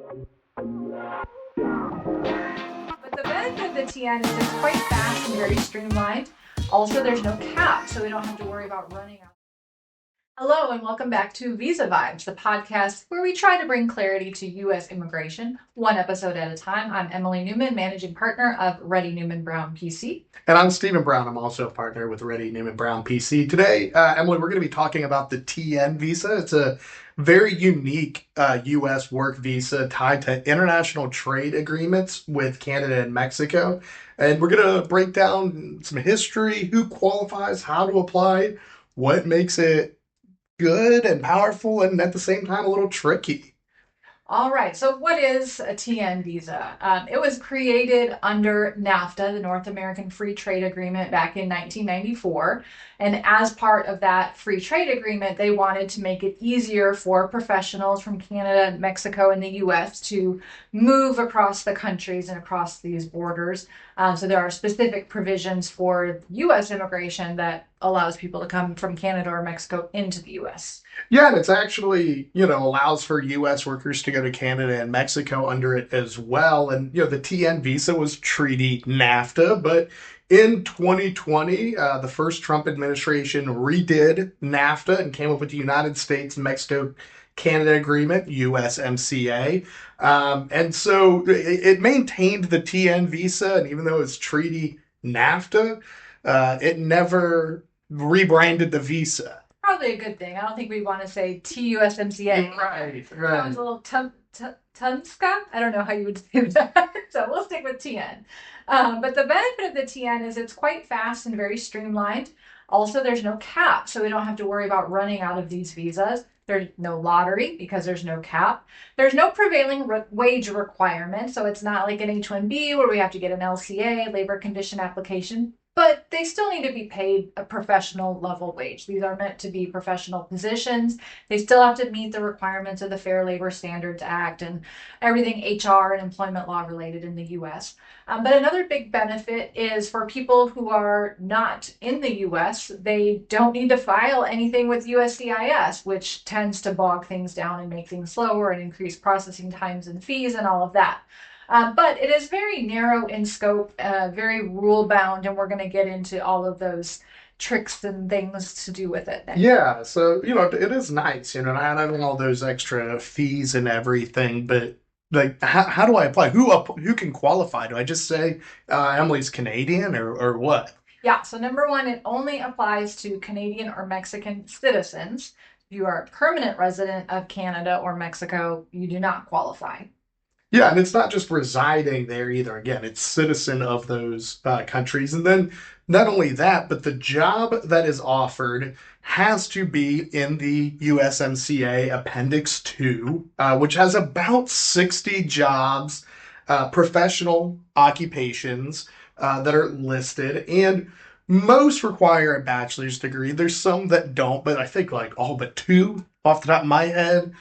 But the benefit of the TN is it's quite fast and very streamlined. Also, there's no cap, so we don't have to worry about running out. Hello, and welcome back to Visa Vibes, the podcast where we try to bring clarity to U.S. immigration, one episode at a time. I'm Emily Newman, managing partner of Reddy Newman Brown PC. And I'm Stephen Brown. I'm also a partner with Reddy Newman Brown PC. Today, Emily, we're going to be talking about the TN visa. It's a very unique U.S. work visa tied to international trade agreements with Canada and Mexico. And we're going to break down some history, who qualifies, how to apply, what makes it good and powerful, and at the same time, a little tricky. All right, so what is a TN visa? It was created under NAFTA, the North American Free Trade Agreement, back in 1994. And as part of that free trade agreement, they wanted to make it easier for professionals from Canada, Mexico, and the US to move across the countries and across these borders. So there are specific provisions for US immigration that allows people to come from Canada or Mexico into the US. Yeah, and it's actually, allows for U.S. workers to go to Canada and Mexico under it as well. And, the TN visa was treaty NAFTA, but in 2020, the first Trump administration redid NAFTA and came up with the United States Mexico Canada Agreement, USMCA. And so it maintained the TN visa, and even though it's treaty NAFTA, it never rebranded the visa. Probably a good thing. I don't think we want to say TUSMCA. Right, That right. was a little Tunska. I don't know how you would say that. So we'll stick with TN. But the benefit of the TN is it's quite fast and very streamlined. Also, there's no cap, so we don't have to worry about running out of these visas. There's no lottery because there's no cap. There's no prevailing wage requirement, so it's not like an H-1B where we have to get an LCA, labor condition application. But they still need to be paid a professional level wage. These are meant to be professional positions. They still have to meet the requirements of the Fair Labor Standards Act and everything HR and employment law related in the US. But another big benefit is for people who are not in the US, they don't need to file anything with USCIS, which tends to bog things down and make things slower and increase processing times and fees and all of that. But it is very narrow in scope, very rule bound, and we're going to get into all of those tricks and things to do with it next. Yeah, so it is nice, not having all those extra fees and everything. But like, how do I apply? Who can qualify? Do I just say Emily's Canadian or what? Yeah, so number one, it only applies to Canadian or Mexican citizens. If you are a permanent resident of Canada or Mexico, you do not qualify. Yeah, and it's not just residing there either. Again, it's citizen of those countries. And then not only that, but the job that is offered has to be in the USMCA Appendix 2, which has about 60 jobs, professional occupations that are listed. And most require a bachelor's degree. There's some that don't, but I think like all but two off the top of my head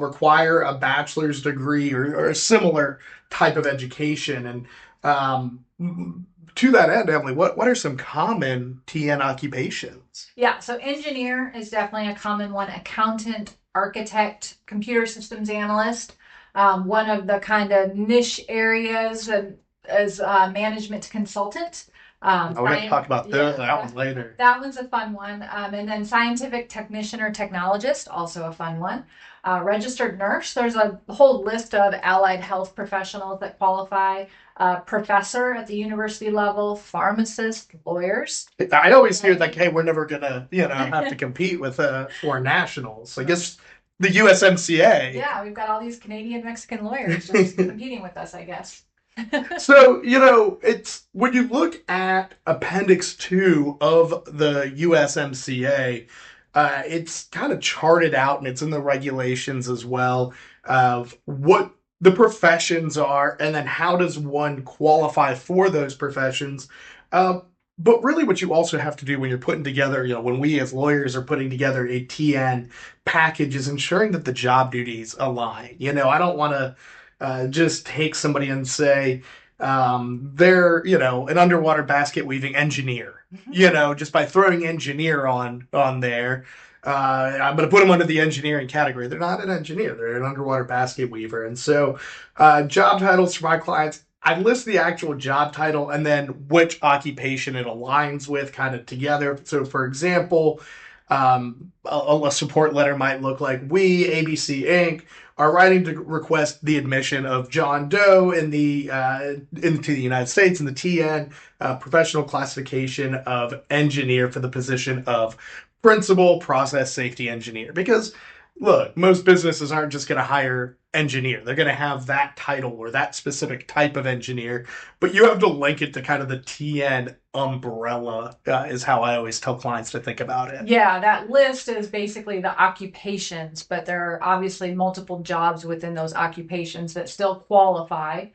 require a bachelor's degree or a similar type of education. And to that end, Emily, what are some common TN occupations? Yeah, so engineer is definitely a common one. Accountant, architect, computer systems analyst. One of the kind of niche areas is management consultant. We're going to talk about that one later. That one's a fun one. And then scientific technician or technologist, also a fun one. Registered nurse, there's a whole list of allied health professionals that qualify. Professor at the university level, pharmacist, lawyers. I always hear like, hey, we're never going to, have to compete with foreign nationals. I guess the USMCA. Yeah, we've got all these Canadian Mexican lawyers just competing with us, I guess. So, it's when you look at Appendix 2 of the USMCA, it's kind of charted out and it's in the regulations as well of what the professions are and then how does one qualify for those professions. But really, what you also have to do when you're putting together, when we as lawyers are putting together a TN package is ensuring that the job duties align. I don't want to just take somebody and say they're an underwater basket weaving engineer, just by throwing engineer on there. I'm going to put them under the engineering category. They're not an engineer, they're an underwater basket weaver. And so, job titles for my clients, I list the actual job title and then which occupation it aligns with kind of together. So, for example, a support letter might look like we, ABC Inc., are writing to request the admission of John Doe into the United States in the TN professional classification of engineer for the position of principal process safety engineer. Because look, most businesses aren't just going to hire engineer. They're going to have that title or that specific type of engineer, but you have to link it to kind of the TN umbrella, is how I always tell clients to think about it. Yeah, that list is basically the occupations, but there are obviously multiple jobs within those occupations that still qualify.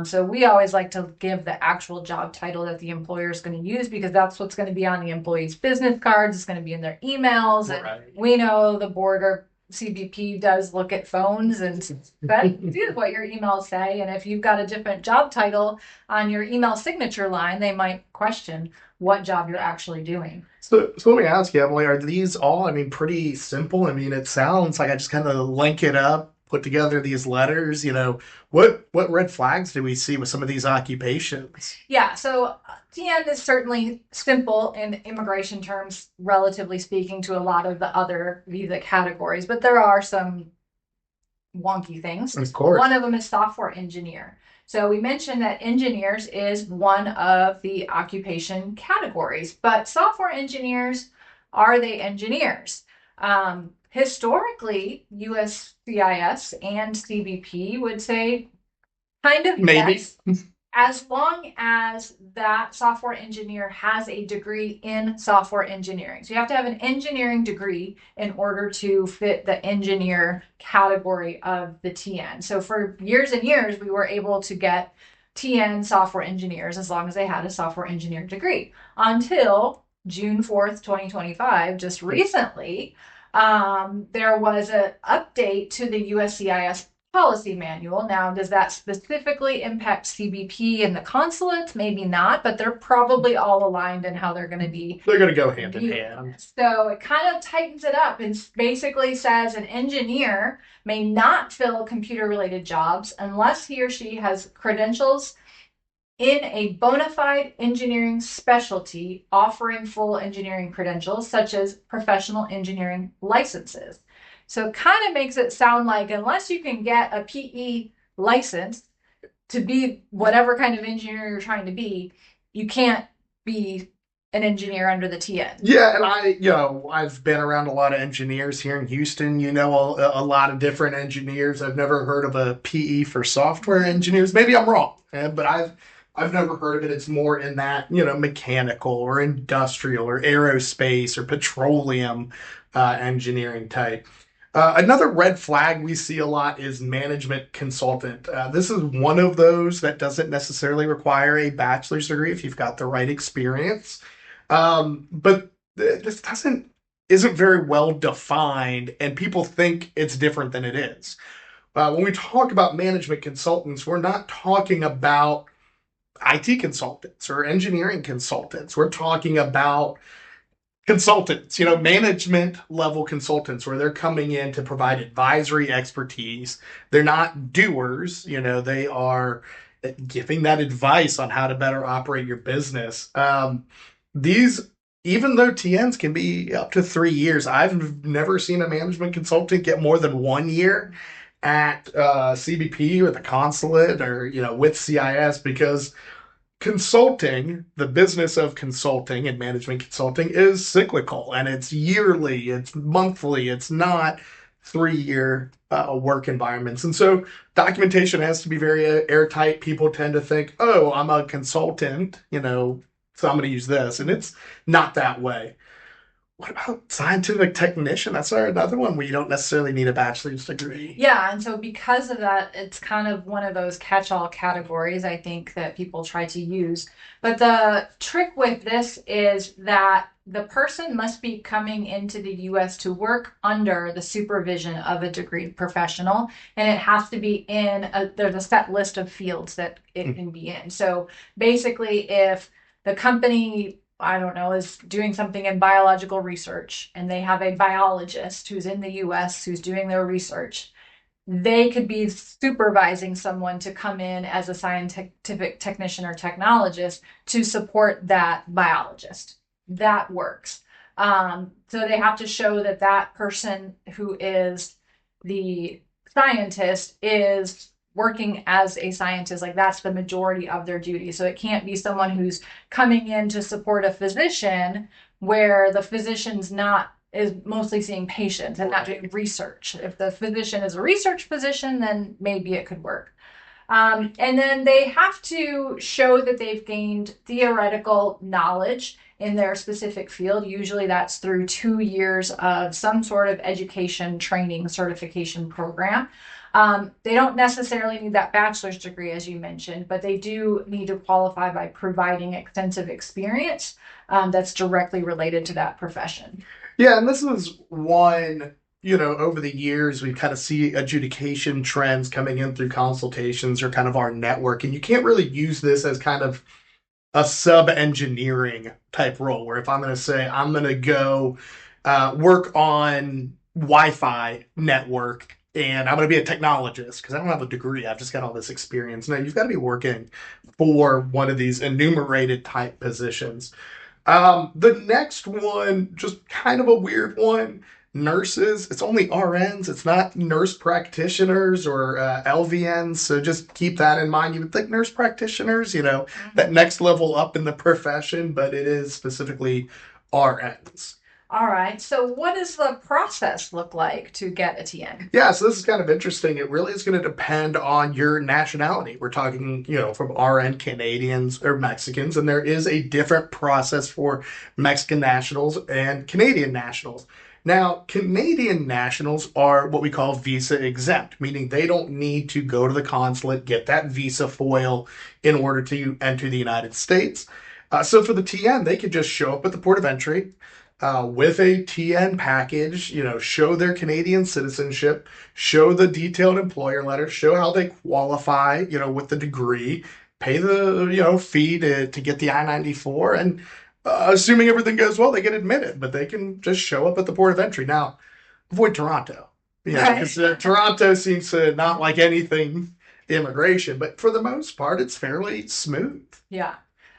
So we always like to give the actual job title that the employer is going to use because that's what's going to be on the employee's business cards. It's going to be in their emails. And Right. we know the board or CBP does look at phones and that is what your emails say. And if you've got a different job title on your email signature line, they might question what job you're actually doing. So let me ask you, Emily, are these all, I mean, pretty simple? I mean, it sounds like I just kind of link it up, put together these letters, what red flags do we see with some of these occupations? Yeah, so TN is certainly simple in immigration terms, relatively speaking, to a lot of the other visa categories, but there are some wonky things. Of course. One of them is software engineer. So we mentioned that engineers is one of the occupation categories, but software engineers, are they engineers? Historically, USCIS and CBP would say kind of Maybe. yes, as long as that software engineer has a degree in software engineering. So you have to have an engineering degree in order to fit the engineer category of the TN. So for years and years, we were able to get TN software engineers as long as they had a software engineer degree until June 4th, 2025, just recently. There was an update to the USCIS policy manual. Now, does that specifically impact CBP and the consulates? Maybe not, but they're probably all aligned in how they're going to be. They're going to go hand in hand. So it kind of tightens it up and basically says an engineer may not fill computer related jobs unless he or she has credentials in a bona fide engineering specialty offering full engineering credentials, such as professional engineering licenses. So it kind of makes it sound like unless you can get a PE license to be whatever kind of engineer you're trying to be, you can't be an engineer under the TN. Yeah, and I've been around a lot of engineers here in Houston. A lot of different engineers. I've never heard of a PE for software engineers. Maybe I'm wrong, but I've never heard of it. It's more in that, mechanical or industrial or aerospace or petroleum engineering type. Another red flag we see a lot is management consultant. This is one of those that doesn't necessarily require a bachelor's degree if you've got the right experience. But this doesn't isn't very well defined, and people think it's different than it is. When we talk about management consultants, we're not talking about IT consultants or engineering consultants. We're talking about consultants, management level consultants where they're coming in to provide advisory expertise. They're not doers, they are giving that advice on how to better operate your business. These, even though TNs can be up to 3 years, I've never seen a management consultant get more than 1 year at CBP or the consulate or, with CIS because consulting, the business of consulting and management consulting is cyclical and it's yearly, it's monthly, it's not 3 year work environments. And so documentation has to be very airtight. People tend to think, oh, I'm a consultant, so I'm going to use this. And it's not that way. What about scientific technician? That's another one where you don't necessarily need a bachelor's degree. Yeah, and so because of that, it's kind of one of those catch-all categories I think that people try to use. But the trick with this is that the person must be coming into the US to work under the supervision of a degreed professional, and it has to be there's a set list of fields that it can be in. So basically, if the company I don't know, is doing something in biological research and they have a biologist who's in the US who's doing their research, they could be supervising someone to come in as a scientific technician or technologist to support that biologist. That works. So they have to show that that person who is the scientist is working as a scientist. Like that's the majority of their duty. So it can't be someone who's coming in to support a physician where the physician's not is mostly seeing patients and not doing research. If the physician is a research physician, then maybe it could work. And then they have to show that they've gained theoretical knowledge in their specific field. Usually that's through 2 years of some sort of education, training, certification program. They don't necessarily need that bachelor's degree, as you mentioned, but they do need to qualify by providing extensive experience that's directly related to that profession. Yeah, and this is one, over the years, we kind of see adjudication trends coming in through consultations or kind of our network. And you can't really use this as kind of a sub engineering type role, where if I'm going to say I'm going to go work on Wi Fi network and I'm going to be a technologist because I don't have a degree, I've just got all this experience. No, you've got to be working for one of these enumerated type positions. The next one, just kind of a weird one. Nurses, it's only RNs, it's not nurse practitioners or LVNs, so just keep that in mind. You would think nurse practitioners, that next level up in the profession, but it is specifically RNs. All right. So, what does the process look like to get a TN? Yeah, so this is kind of interesting. It really is going to depend on your nationality. We're talking, from RN Canadians or Mexicans, and there is a different process for Mexican nationals and Canadian nationals. Now, Canadian nationals are what we call visa exempt, meaning they don't need to go to the consulate, get that visa foil in order to enter the United States. So for the TN, they could just show up at the port of entry with a TN package, show their Canadian citizenship, show the detailed employer letter, show how they qualify, with the degree, pay the, fee to get the I-94, and assuming everything goes well, they get admitted, but they can just show up at the port of entry. Now, avoid Toronto, Right. because Toronto seems to not like anything immigration, but for the most part, it's fairly smooth. Yeah.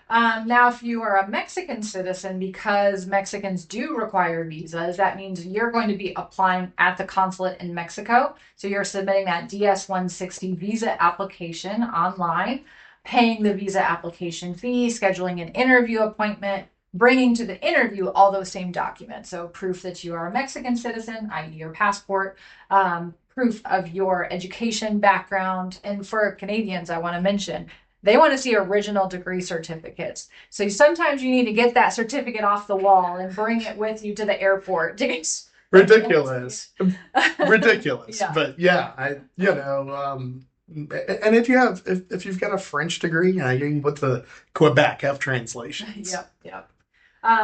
Now, if you are a Mexican citizen, because Mexicans do require visas, that means you're going to be applying at the consulate in Mexico. So you're submitting that DS-160 visa application online, paying the visa application fee, scheduling an interview appointment, bringing to the interview all those same documents. So proof that you are a Mexican citizen, i.e. your passport, proof of your education background. And for Canadians, I want to mention, they want to see original degree certificates. So sometimes you need to get that certificate off the wall and bring it with you to the airport to get Ridiculous. Ridiculous. Yeah. But yeah, and if you've got a French degree, you with the Quebec have translations. Yep, yep.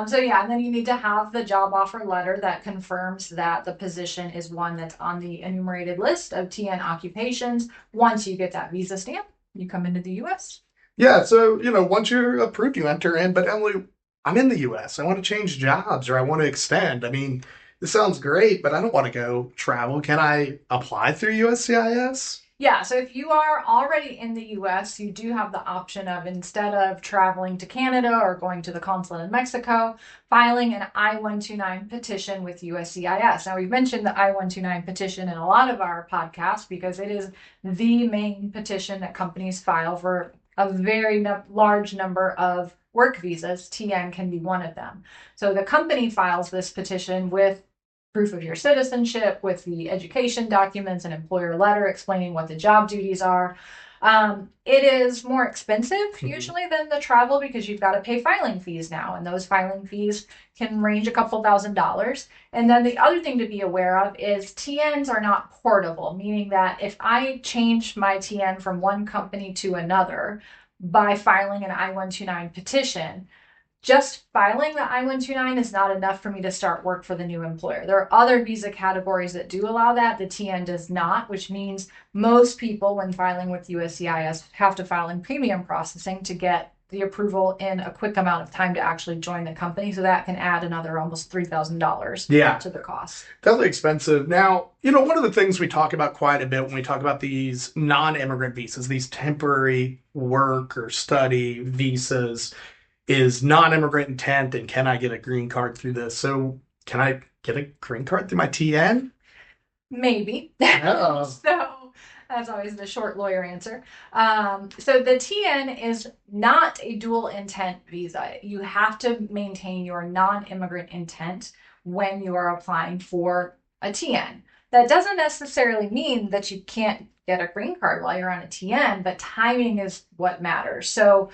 So yeah, and then you need to have the job offer letter that confirms that the position is one that's on the enumerated list of TN occupations. Once you get that visa stamp, you come into the US. Yeah, so once you're approved, you enter in. But Emily, I'm in the U.S. I want to change jobs or I want to extend. I mean, this sounds great, but I don't want to go travel. Can I apply through USCIS? Yeah, so if you are already in the US, you do have the option of instead of traveling to Canada or going to the consulate in Mexico, filing an I-129 petition with USCIS. Now, we've mentioned the I-129 petition in a lot of our podcasts because it is the main petition that companies file for a very large number of work visas. TN can be one of them. So the company files this petition with proof of your citizenship, with the education documents, an employer letter explaining what the job duties are. It is more expensive usually than the travel because you've got to pay filing fees now, and those filing fees can range a couple $1,000s. And then the other thing to be aware of is TNs are not portable, meaning that if I change my TN from one company to another by filing an I-129 petition, just filing the I-129 is not enough for me to start work for the new employer. There are other visa categories that do allow that. The TN does not, which means most people, when filing with USCIS, have to file in premium processing to get the approval in a quick amount of time to actually join the company. So that can add another almost $3,000 Yeah, to the cost. definitely expensive. Now, one of the things we talk about quite a bit when we talk about these non-immigrant visas, these temporary work or study visas, is non-immigrant intent and can I get a green card through this? So can I get a green card through my TN? Maybe. Uh-oh. So that's always the short lawyer answer. So the TN is not a dual intent visa. You have to maintain your non-immigrant intent when you are applying for a TN. That doesn't necessarily mean that you can't get a green card while you're on a TN, but timing is what matters. So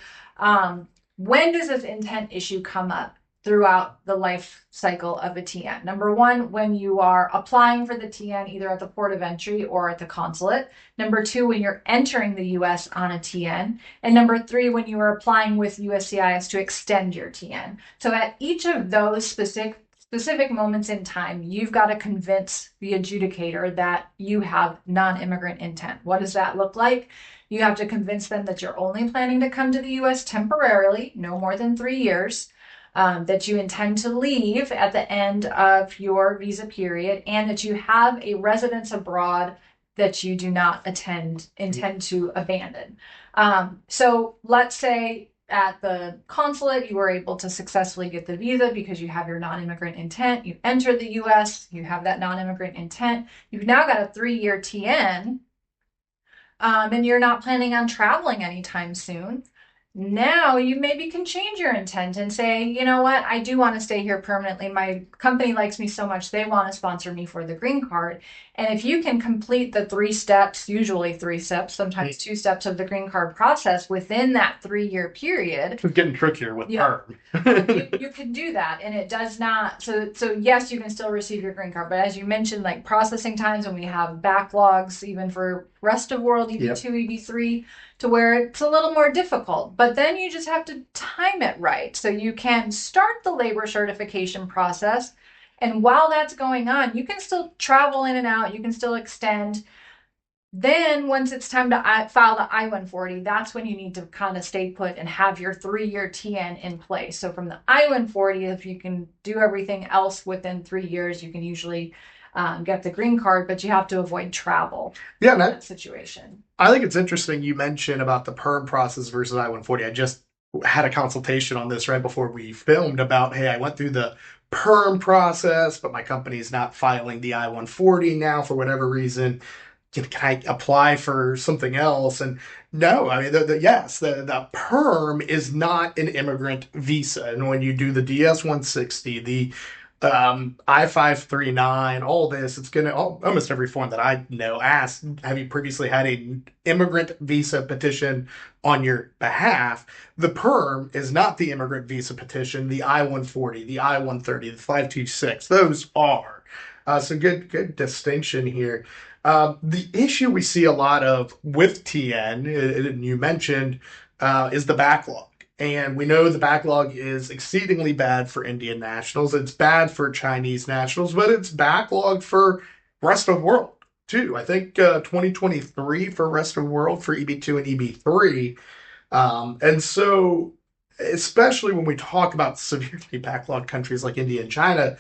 when does this intent issue come up? Throughout the life cycle of a TN. Number one, when you are applying for the TN either at the port of entry or at the consulate. Number two, when you're entering the US on a TN. And number three, when you are applying with USCIS to extend your TN. So at each of those specific moments in time, you've got to convince the adjudicator that you have non-immigrant intent. What does that look like? You have to convince them that you're only planning to come to the US temporarily, no more than 3 years. That you intend to leave at the end of your visa period, and that you have a residence abroad that you do not intend to abandon. So let's say at the consulate you were able to successfully get the visa because you have your non-immigrant intent. You enter the US, you have that non-immigrant intent. You've now got a 3-year TN, and you're not planning on traveling anytime soon. Now you maybe can change your intent and say, you know what, I do want to stay here permanently. My company likes me so much, they want to sponsor me for the green card. And if you can complete the 3 steps, usually 3 steps, sometimes 2 steps of the green card process within that 3-year period. It's getting trickier with perm. you can do that, and it does not. So yes, you can still receive your green card, but as you mentioned, like processing times, when we have backlogs, even for rest of world EB2, EB3, to where it's a little more difficult. But then you just have to time it right so you can start the labor certification process. And while that's going on, you can still travel in and out, you can still extend. Then once it's time to file the I-140, that's when you need to kind of stay put and have your 3-year TN in place. So from the I-140, if you can do everything else within 3 years, you can usually get the green card, but you have to avoid travel. Yeah, in that situation. I think it's interesting you mentioned about the perm process versus I-140. I just had a consultation on this right before we filmed about, hey, I went through the perm process, but my company's not filing the I-140 now for whatever reason. Can I apply for something else? And no, I mean, yes, the perm is not an immigrant visa. And when you do the DS-160, the I-539, all this, it's going to, almost every form that I know asks, have you previously had an immigrant visa petition on your behalf? The perm is not the immigrant visa petition, the I-140, the I-130, the 526, those are. So good distinction here. The issue we see a lot of with TN, and you mentioned, is the backlog. And we know the backlog is exceedingly bad for Indian nationals. It's bad for Chinese nationals, but it's backlogged for rest of world too. I think 2023 for rest of world for EB2 and EB3. And so, especially when we talk about severely backlogged countries like India and China,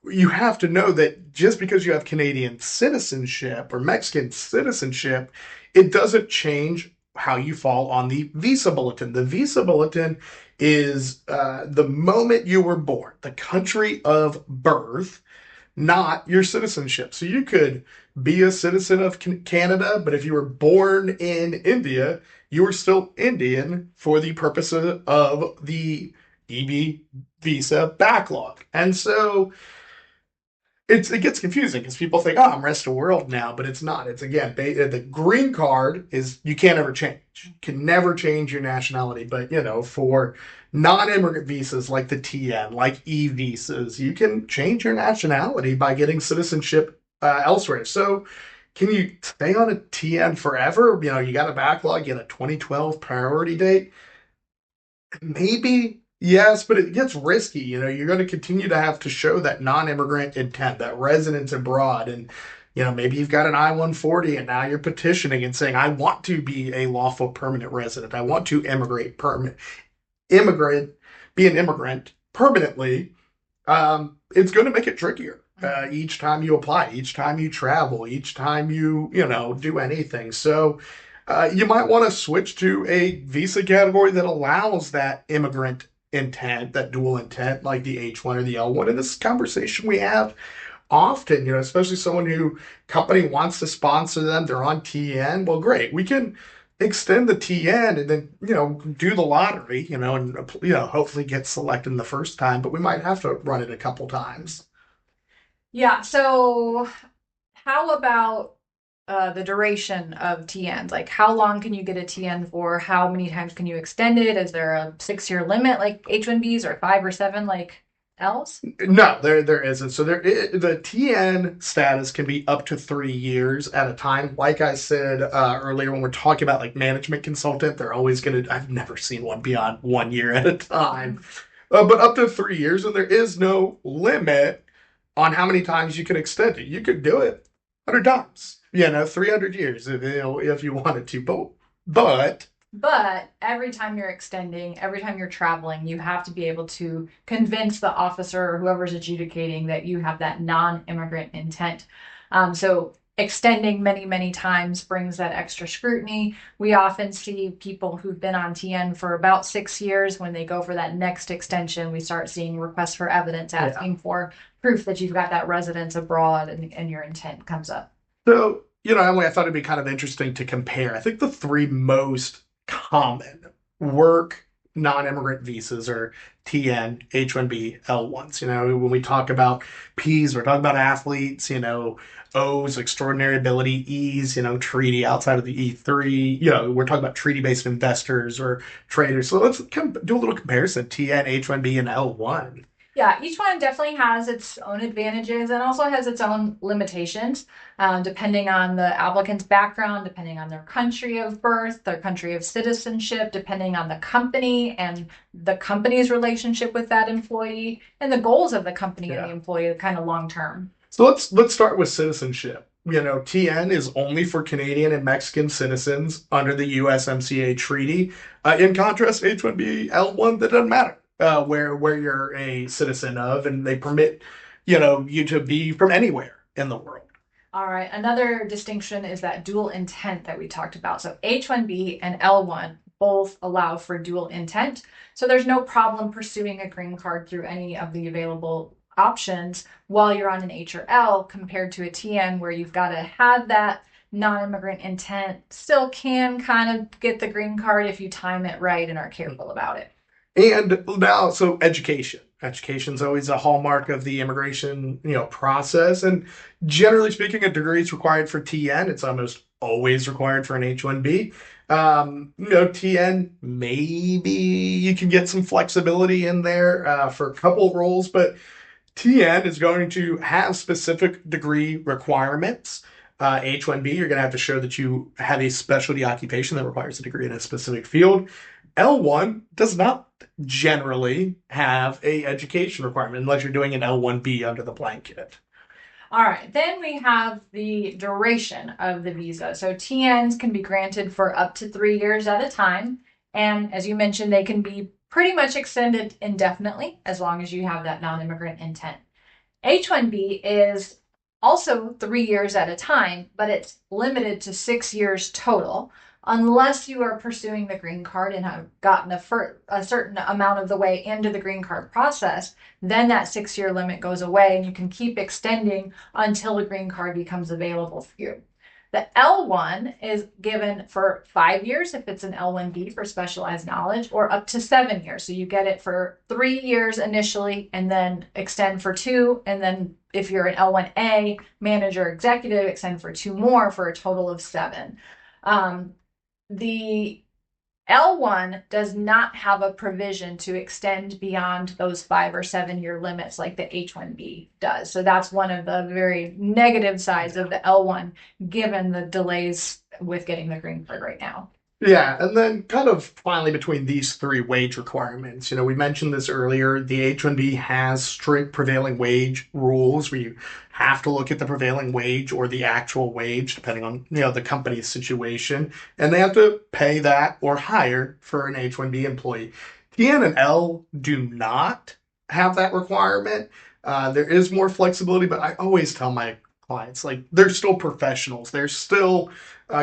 you have to know that just because you have Canadian citizenship or Mexican citizenship, it doesn't change how you fall on the visa bulletin. The visa bulletin is the moment you were born, the country of birth, not your citizenship. So you could be a citizen of Canada, but if you were born in India, you are still Indian for the purposes of the EB visa backlog. And so it gets confusing because people think, oh, I'm rest of world now, but it's not. It's again, the green card is you can't ever change. You can never change your nationality. But for non-immigrant visas like the TN, like e-visas, you can change your nationality by getting citizenship elsewhere. So can you stay on a TN forever? You got a backlog, you get a 2012 priority date. Maybe. Yes, but it gets risky. You're going to continue to have to show that non-immigrant intent, that residence abroad. And, Maybe you've got an I-140 and now you're petitioning and saying, I want to be a lawful permanent resident. I want to immigrant, be an immigrant permanently. It's going to make it trickier. Each time you apply, each time you travel, each time you do anything. So you might want to switch to a visa category that allows that immigrant intent, that dual intent, like the H1 or the L1. And this conversation we have often, especially someone who company wants to sponsor them, they're on TN. Well, great. We can extend the TN and then, do the lottery, and, hopefully get selected the first time, but we might have to run it a couple times. Yeah, so how about the duration of TNs? Like, how long can you get a TN for? How many times can you extend it? Is there a 6 year limit like H1Bs or 5 or 7 like Ls? No, there isn't. So the TN status can be up to 3 years at a time. Like I said earlier, when we're talking about like management consultant, they're always gonna. I've never seen one beyond 1 year at a time, but up to 3 years, and there is no limit on how many times you can extend it. You could do it 100 times, 300 years if you wanted to. But But every time you're extending, every time you're traveling, you have to be able to convince the officer or whoever's adjudicating that you have that non immigrant intent. So extending many, many times brings that extra scrutiny. We often see people who've been on TN for about 6 years. When they go for that next extension, we start seeing requests for evidence asking for proof that you've got that residence abroad and your intent comes up. so, Emily, I thought it'd be kind of interesting to compare. I think the three most common work non-immigrant visas are TN, H-1B, L-1s. When we talk about Ps, we're talking about athletes, O's, extraordinary ability, E's, treaty outside of the E3. We're talking about treaty-based investors or traders. So let's do a little comparison, TN, H-1B, and L-1. Yeah, each one definitely has its own advantages and also has its own limitations, depending on the applicant's background, depending on their country of birth, their country of citizenship, depending on the company and the company's relationship with that employee, and the goals of the company and the employee, kind of long term. So let's start with citizenship. TN is only for Canadian and Mexican citizens under the USMCA treaty. In contrast, H-1B, L-1, that doesn't matter where you're a citizen of, and they permit you to be from anywhere in the world. All right. Another distinction is that dual intent that we talked about. So H1B and L1 both allow for dual intent. So there's no problem pursuing a green card through any of the available options while you're on an H or L compared to a TN where you've got to have that non-immigrant intent, still can kind of get the green card if you time it right and are careful about it. And now, so education. Education's always a hallmark of the immigration, process. And generally speaking, a degree is required for TN. It's almost always required for an H-1B. TN, maybe you can get some flexibility in there for a couple roles, but TN is going to have specific degree requirements. H-1B, you're going to have to show that you have a specialty occupation that requires a degree in a specific field. L1 does not generally have a education requirement unless you're doing an L1B under the blanket. All right, then we have the duration of the visa. So TNs can be granted for up to 3 years at a time. And as you mentioned, they can be pretty much extended indefinitely as long as you have that non-immigrant intent. H-1B is also 3 years at a time, but it's limited to 6 years total unless you are pursuing the green card and have gotten a certain amount of the way into the green card process. Then that 6 year limit goes away and you can keep extending until the green card becomes available for you. The L1 is given for 5 years if it's an L1B for specialized knowledge, or up to 7 years. So you get it for 3 years initially and then extend for 2. And then if you're an L1A manager executive, extend for 2 more for a total of 7. The L1 does not have a provision to extend beyond those 5 or 7 year limits like the H1B does. So that's one of the very negative sides of the L1, given the delays with getting the green card right now. Yeah, and then kind of finally between these three wage requirements, we mentioned this earlier. The H-1B has strict prevailing wage rules where you have to look at the prevailing wage or the actual wage, depending on, the company's situation, and they have to pay that or higher for an H-1B employee. TN and L do not have that requirement. There is more flexibility, but I always tell my clients, like, they're still professionals. They're still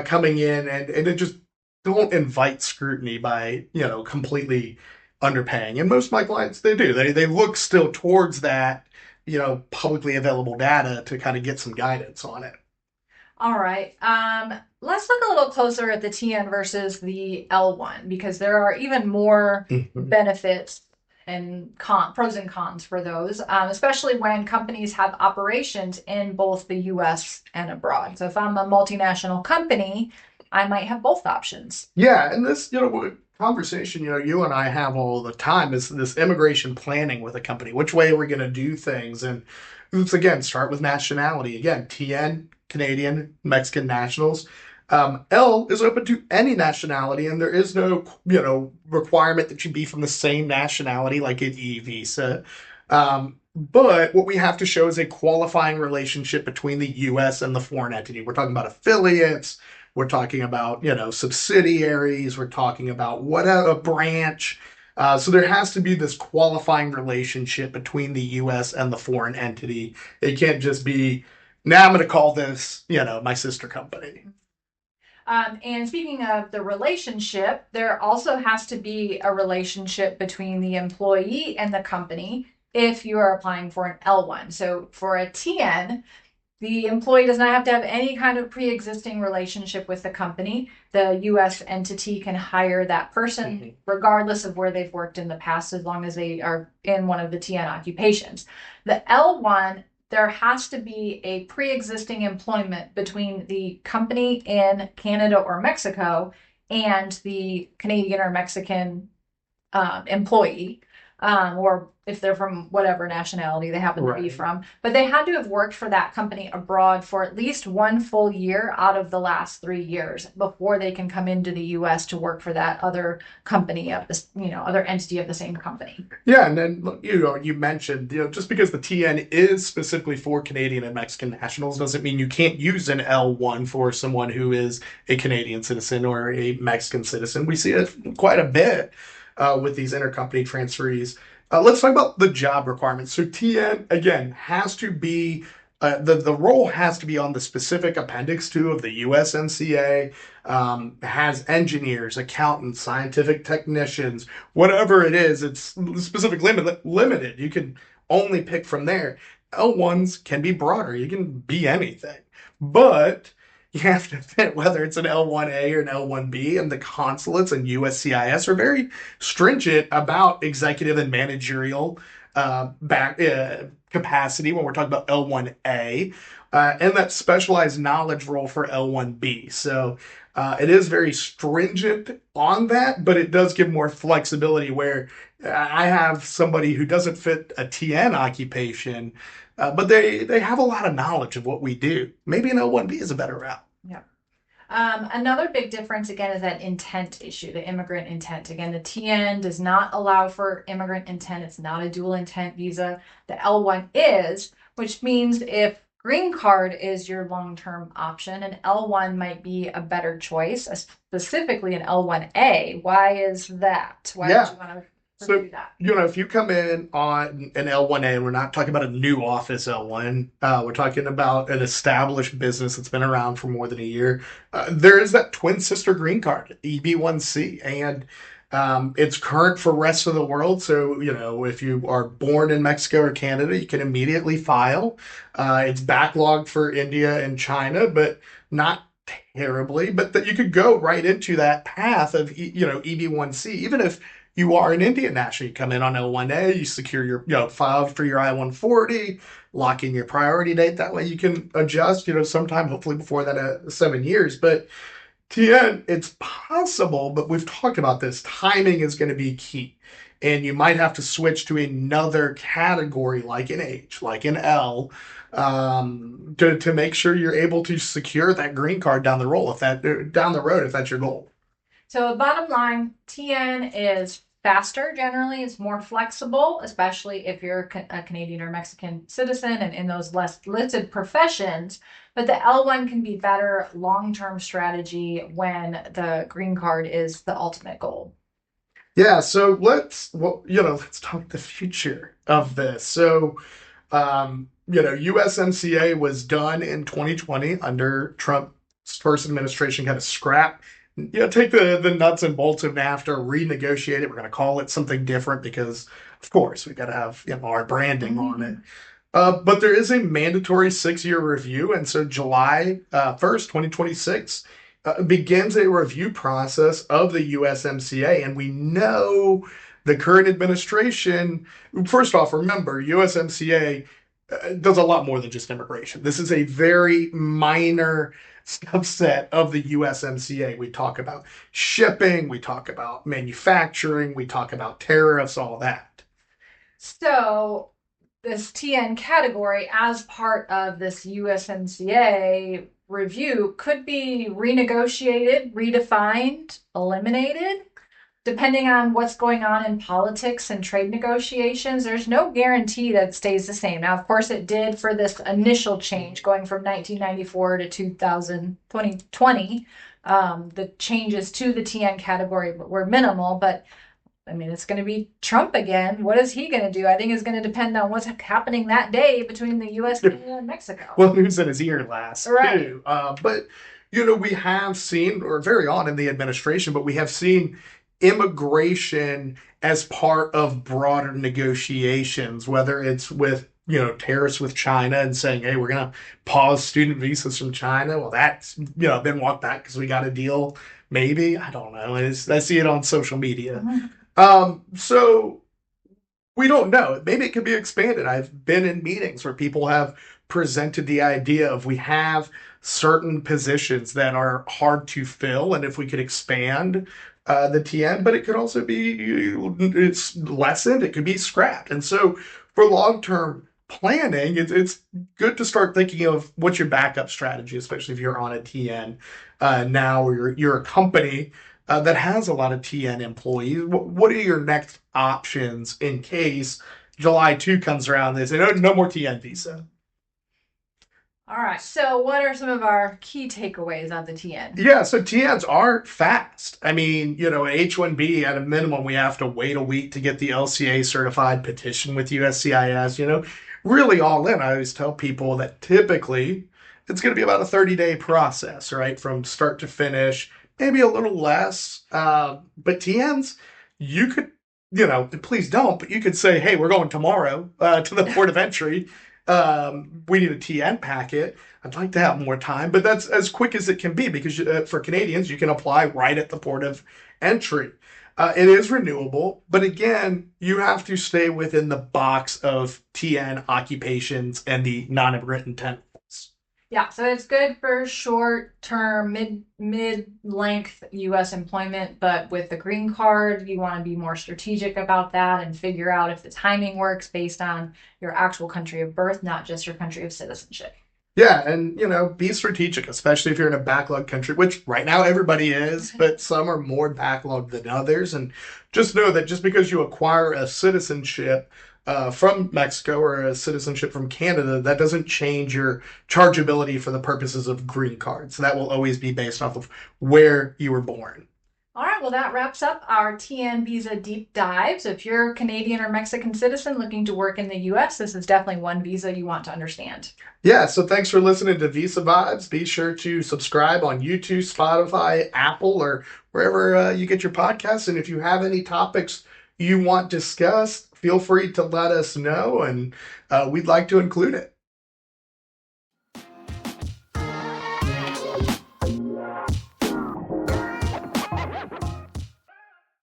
coming in, and it just don't invite scrutiny by completely underpaying. And most of my clients, they do. They look still towards that publicly available data to kind of get some guidance on it. All right. Let's look a little closer at the TN versus the L1 because there are even more Mhm. benefits and pros and cons for those, especially when companies have operations in both the US and abroad. So if I'm a multinational company, I might have both options. Yeah, and this conversation you and I have all the time is this immigration planning with a company. Which way are we going to do things? And let's again start with nationality. Again, TN, Canadian, Mexican nationals. L is open to any nationality, and there is no requirement that you be from the same nationality like an E visa. But what we have to show is a qualifying relationship between the U.S. and the foreign entity. We're talking about affiliates. We're talking about, subsidiaries. We're talking about what a branch. So there has to be this qualifying relationship between the U.S. and the foreign entity. It can't just be, now I'm going to call this, my sister company. And speaking of the relationship, there also has to be a relationship between the employee and the company if you are applying for an L1. So for a TN, the employee does not have to have any kind of pre-existing relationship with the company. The US entity can hire that person Mhm. regardless of where they've worked in the past, as long as they are in one of the TN occupations. The L1, there has to be a pre-existing employment between the company in Canada or Mexico and the Canadian or Mexican employee, or if they're from whatever nationality they happen to be Right. from. But they had to have worked for that company abroad for at least one full year out of the last 3 years before they can come into the US to work for that other company of this, other entity of the same company. Yeah, and then you mentioned just because the TN is specifically for Canadian and Mexican nationals doesn't mean you can't use an L1 for someone who is a Canadian citizen or a Mexican citizen. We see it quite a bit with these intercompany transferees. Let's talk about the job requirements. So TN again has to be the role has to be on the specific appendix 2 of the USMCA. Has engineers, accountants, scientific technicians, whatever it is, it's specific limited. You can only pick from there. L1s can be broader. You can be anything. But you have to fit whether it's an L1A or an L1B, and the consulates and USCIS are very stringent about executive and managerial capacity when we're talking about L1A, and that specialized knowledge role for L1B. So it is very stringent on that, but it does give more flexibility where I have somebody who doesn't fit a TN occupation, but they have a lot of knowledge of what we do. Maybe an L1B is a better route. Yeah. Another big difference again is that intent issue, the immigrant intent. Again, the TN does not allow for immigrant intent. It's not a dual intent visa. The L1 is, which means if green card is your long-term option, an L1 might be a better choice, specifically an L1A. Why is that? Why would Yeah. you want to So, pursue that? if you come in on an L1A, and we're not talking about a new office L1, we're talking about an established business that's been around for more than a year. There is that twin sister green card, EB1C, and it's current for rest of the world. So, if you are born in Mexico or Canada, you can immediately file. It's backlogged for India and China, but not terribly, but that you could go right into that path of EB1C, even if you are an Indian national. You come in on L1A, you secure your, file for your I-140, lock in your priority date. That way you can adjust, sometime hopefully before that 7 years. But TN, it's possible, but we've talked about this. Timing is going to be key. And you might have to switch to another category like an H, like an L, to make sure you're able to secure that green card down the road if that's your goal. So, bottom line, TN is faster generally, it's more flexible, especially if you're a Canadian or Mexican citizen and in those less listed professions. But the L1 can be better long term strategy when the green card is the ultimate goal. Yeah, so let's talk the future of this. So, USMCA was done in 2020 under Trump's first administration, kind of scrap, take the nuts and bolts of NAFTA, renegotiate it. We're going to call it something different because, of course, we've got to have our branding on it. But there is a mandatory 6-year review, and so July 1st, 2026 begins a review process of the USMCA, and we know the current administration. First off, remember USMCA does a lot more than just immigration. This is a very minor subset of the USMCA. We talk about shipping, we talk about manufacturing, we talk about tariffs, all that. So, this TN category, as part of this USMCA review, could be renegotiated, redefined, eliminated, depending on what's going on in politics and trade negotiations. There's no guarantee that it stays the same. Now, of course, it did for this initial change going from 1994 to 2020. The changes to the TN category were minimal, but I mean, it's going to be Trump again. What is he going to do? I think it's going to depend on what's happening that day between the U.S., Canada, and Mexico. Well, who's in his ear last, right. too. But, we have seen, or very on in the administration, but we have seen immigration as part of broader negotiations, whether it's with, tariffs with China and saying, hey, we're going to pause student visas from China. Well, that's, been walked back because we got a deal. Maybe. I don't know. I see it on social media. Mm-hmm. So we don't know. Maybe it could be expanded. I've been in meetings where people have presented the idea of we have certain positions that are hard to fill, and if we could expand the TN, but it could also be it's lessened. It could be scrapped, and so for long-term planning, it's good to start thinking of what's your backup strategy, especially if you're on a TN now, or you're a company that has a lot of TN employees. What are your next options in case July 2 comes around? They say, no more TN visa. All right. So, what are some of our key takeaways on the TN? Yeah, so TNs are fast. I mean, H-1B at a minimum, we have to wait a week to get the LCA certified, petition with USCIS, really all in. I always tell people that typically it's going to be about a 30-day process, right? From start to finish, maybe a little less. But TNs, you could, please don't, but you could say, hey, we're going tomorrow to the port of entry. We need a TN packet. I'd like to have more time, but that's as quick as it can be because for Canadians, you can apply right at the port of entry. It is renewable, but again, you have to stay within the box of TN occupations and the non-immigrant intent. Yeah, so it's good for short term, mid length US employment, but with the green card, you want to be more strategic about that and figure out if the timing works based on your actual country of birth, not just your country of citizenship. Yeah, and be strategic, especially if you're in a backlog country, which right now everybody is, but some are more backlogged than others. And just know that just because you acquire a citizenship from Mexico or a citizenship from Canada, that doesn't change your chargeability for the purposes of green cards. So that will always be based off of where you were born. All right, well, that wraps up our TN visa deep dive. So if you're a Canadian or Mexican citizen looking to work in the US, this is definitely one visa you want to understand. Yeah, so thanks for listening to Visa Vibes. Be sure to subscribe on YouTube, Spotify, Apple, or wherever you get your podcasts. And if you have any topics you want discussed, feel free to let us know, and we'd like to include it.